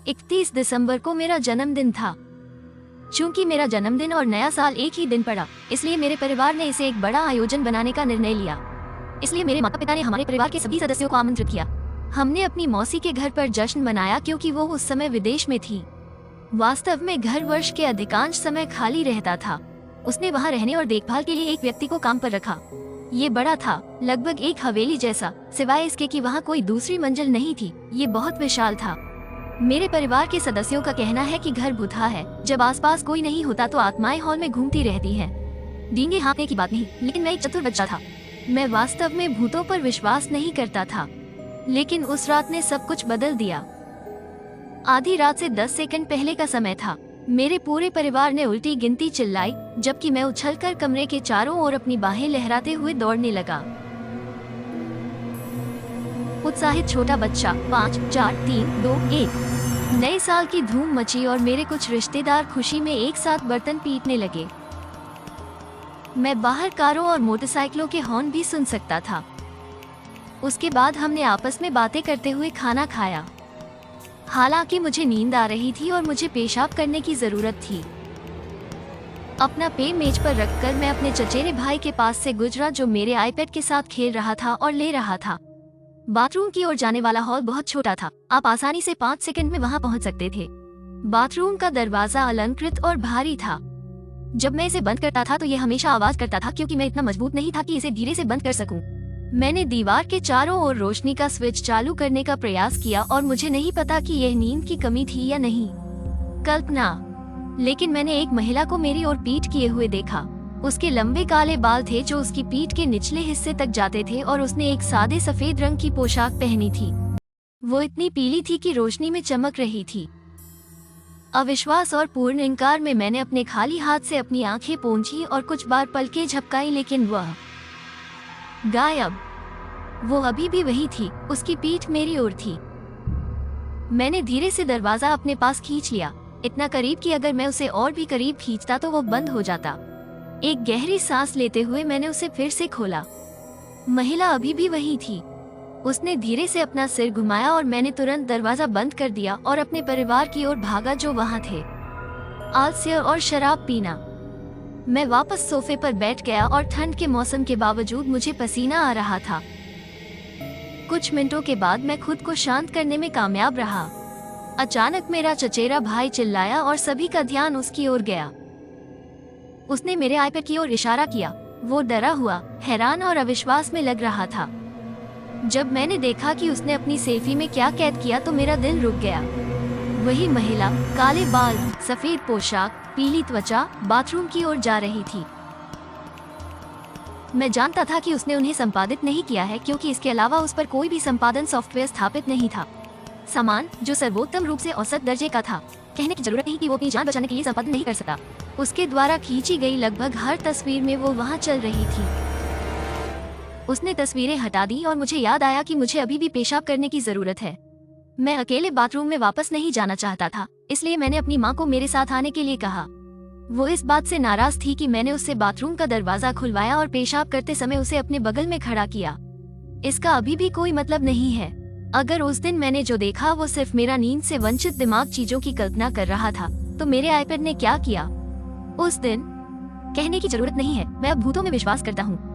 31 दिसंबर को मेरा जन्मदिन था। चूंकि मेरा जन्मदिन और नया साल एक ही दिन पड़ा, इसलिए मेरे परिवार ने इसे एक बड़ा आयोजन बनाने का निर्णय लिया। इसलिए मेरे माता पिता ने हमारे परिवार के सभी सदस्यों को आमंत्रित किया। हमने अपनी मौसी के घर पर जश्न मनाया क्योंकि वो उस समय विदेश में थी। वास्तव में घर वर्ष के अधिकांश समय खाली रहता था। उसने वहाँ रहने और देखभाल के लिए एक व्यक्ति को काम पर रखा। ये बड़ा था, लगभग एक हवेली जैसा, सिवाय इसके कि वहाँ कोई दूसरी मंजिल नहीं थी। ये बहुत विशाल था। मेरे परिवार के सदस्यों का कहना है कि घर भूता है। जब आसपास कोई नहीं होता तो आत्माएं हॉल में घूमती रहती हैं। डींगे हाँकने की बात नहीं, लेकिन मैं एक चतुर बच्चा था। मैं वास्तव में भूतों पर विश्वास नहीं करता था, लेकिन उस रात ने सब कुछ बदल दिया। आधी रात से 10 सेकंड पहले का समय था। मेरे पूरे परिवार ने उल्टी गिनती चिल्लाई, जबकि मैं उछलकर कमरे के चारों ओर अपनी बाहें लहराते हुए दौड़ने लगा। उत्साहित छोटा बच्चा, 5, 4, 3, 2, 1। नए साल की धूम मची और मेरे कुछ रिश्तेदार खुशी में एक साथ बर्तन पीटने लगे। मैं बाहर कारों और मोटरसाइकिलों के हॉर्न भी सुन सकता था। उसके बाद हमने आपस में बातें करते हुए खाना खाया। हालांकि मुझे नींद आ रही थी और मुझे पेशाब करने की जरूरत थी। अपना पेय मेज पर रखकर मैं अपने चचेरे भाई के पास से गुजरा, जो मेरे आईपैड के साथ खेल रहा था और ले रहा था। बाथरूम की ओर जाने वाला हॉल बहुत छोटा था। आप आसानी से 5 सेकंड में वहां पहुंच सकते थे। बाथरूम का दरवाजा अलंकृत और भारी था। जब मैं इसे बंद करता था तो यह हमेशा आवाज करता था, क्योंकि मैं इतना मजबूत नहीं था कि इसे धीरे से बंद कर सकूं। मैंने दीवार के चारों ओर रोशनी का स्विच चालू करने का प्रयास किया और मुझे नहीं पता कि यह नींद की कमी थी या नहीं, कल्पना। लेकिन मैंने एक महिला को मेरी ओर पीठ किए हुए देखा। उसके लंबे काले बाल थे जो उसकी पीठ के निचले हिस्से तक जाते थे और उसने एक सादे सफेद रंग की पोशाक पहनी थी। वो इतनी पीली थी कि रोशनी में चमक रही थी। अविश्वास और पूर्ण इंकार में मैंने अपने खाली हाथ से अपनी आंखें पोंछी और कुछ बार पलकें झपकाई, लेकिन वह गायब। वो अभी भी वही थी। उसकी पीठ मेरी ओर थी। मैंने धीरे से दरवाजा अपने पास खींच लिया, इतना करीब कि अगर मैं उसे और भी करीब खींचता तो वो बंद हो जाता। एक गहरी सांस लेते हुए मैंने उसे फिर से खोला। महिला अभी भी वही थी। उसने धीरे से अपना सिर घुमाया और मैंने तुरंत दरवाजा बंद कर दिया और अपने परिवार की ओर भागा जो वहां थे। आलस्य और शराब पीना। मैं वापस सोफे पर बैठ गया और ठंड के मौसम के बावजूद मुझे पसीना आ रहा था। कुछ मिनटों के बाद मैं खुद को शांत करने में कामयाब रहा। अचानक मेरा चचेरा भाई चिल्लाया और सभी का ध्यान उसकी ओर गया। उसने मेरे आईपैड की ओर इशारा किया। वो डरा हुआ, हैरान और अविश्वास में लग रहा था। जब मैंने देखा कि उसने अपनी सेल्फी में क्या कैद किया तो मेरा दिल रुक गया। वही महिला, काले बाल, सफेद पोशाक, पीली त्वचा, बाथरूम की ओर जा रही थी। मैं जानता था कि उसने उन्हें संपादित नहीं किया है, क्योंकि इसके अलावा उस पर कोई भी संपादन सॉफ्टवेयर स्थापित नहीं था। सामान जो सर्वोत्तम रूप से औसत दर्जे का था। कहने की जरूरत नहीं कि वो अपनी जान बचाने के लिए संपादन नहीं कर सकता। उसके द्वारा खींची गई लगभग हर तस्वीर में वो वहाँ चल रही थी। उसने तस्वीरें हटा दी और मुझे याद आया कि मुझे अभी भी पेशाब करने की जरूरत है। मैं अकेले बाथरूम में वापस नहीं जाना चाहता था, इसलिए मैंने अपनी माँ को मेरे साथ आने के लिए कहा। वो इस बात से नाराज थी कि मैंने उससे बाथरूम का दरवाजा खुलवाया और पेशाब करते समय उसे अपने बगल में खड़ा किया। इसका अभी भी कोई मतलब नहीं है। अगर उस दिन मैंने जो देखा वो सिर्फ मेरा नींद से वंचित दिमाग चीजों की कल्पना कर रहा था, तो मेरे आईपैड ने क्या किया उस दिन? कहने की जरूरत नहीं है, मैं अब भूतों में विश्वास करता हूँ।